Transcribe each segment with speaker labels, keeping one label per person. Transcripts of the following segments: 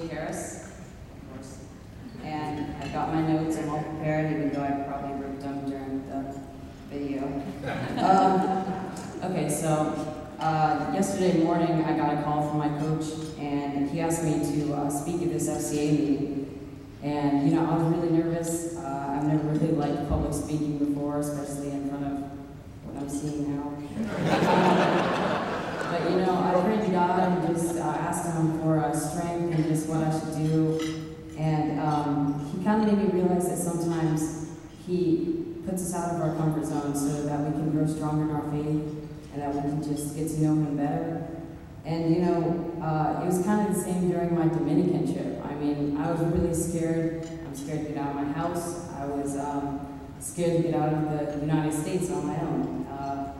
Speaker 1: Harris, of course. And I've got my notes, I'm all prepared, even though I probably wrote them during the video. Okay, so yesterday morning I got a call from my coach, and he asked me to speak at this FCA meeting. And, you know, I was really nervous. I've never really liked public speaking before, especially in front of what I'm seeing now. But, you know, I prayed to God and just asked Him for strength and just what I should do. And He kind of made me realize that sometimes He puts us out of our comfort zone so that we can grow stronger in our faith and that we can just get to know Him better. And, you know, it was kind of the same during my Dominican trip. I mean, I was really scared. I'm scared to get out of my house. I was scared to get out of the United States on my own.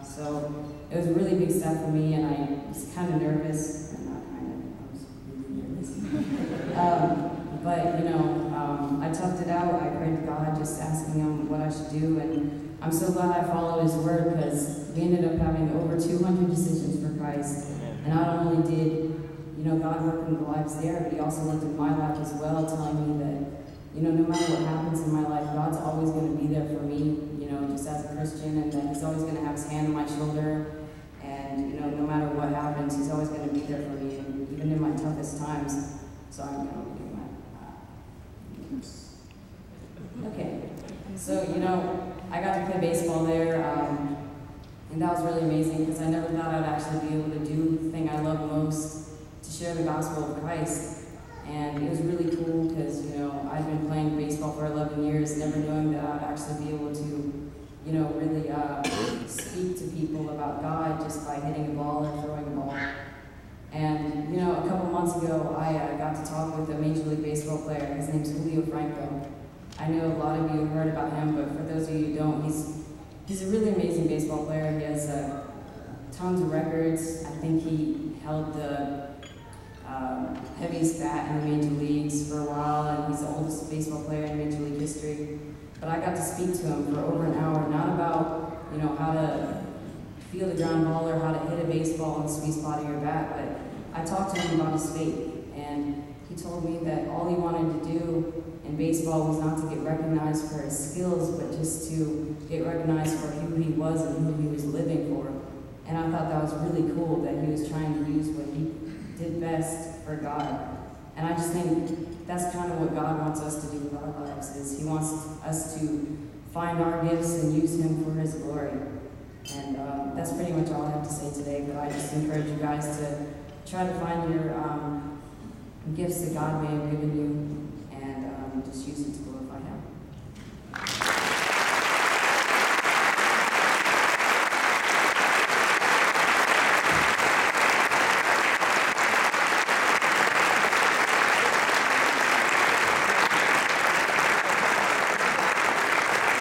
Speaker 1: So it was a really big step for me, and I was kind of nervous. Not kind of, I was really nervous. But, you know, I toughed it out. I prayed to God, just asking Him what I should do. And I'm so glad I followed His word, because we ended up having over 200 decisions for Christ. And not only did, you know, God work in the lives there, but He also worked in my life as well, telling me that, you know, no matter what happens in my life, God's always going to be there for me, you know, just as a Christian, and that He's always going to have His hand on my shoulder. And, you know, no matter what happens, He's always going to be there for me, and even in my toughest times. So I'm going to do my... Okay. So, you know, I got to play baseball there. And that was really amazing, because I never thought I'd actually be able to do the thing I love most, to share the gospel of Christ. And it was really cool because, you know, I'd been playing baseball for 11 years, never knowing that I'd actually be able to, you know, really speak to people about God just by hitting a ball or throwing a ball. And, you know, a couple months ago, I got to talk with a Major League Baseball player. His name's Julio Franco. I know a lot of you have heard about him, but for those of you who don't, he's a really amazing baseball player. He has tons of records. I think he held the heaviest bat in the major leagues for a while, and he's the oldest baseball player in Major League history. But I got to speak to him for over an hour, not about, you know, how to feel the ground ball or how to hit a baseball in the sweet spot of your bat, but I talked to him about his faith, and he told me that all he wanted to do in baseball was not to get recognized for his skills, but just to get recognized for who he was and who he was living for. And I thought that was really cool, that he was trying to use what he did best for God. And I just think that's kind of what God wants us to do with our lives, is He wants us to find our gifts and use Him for His glory. And that's pretty much all I have to say today, but I just encourage you guys to try to find your gifts that God may have given you, and just use it to glorify Him.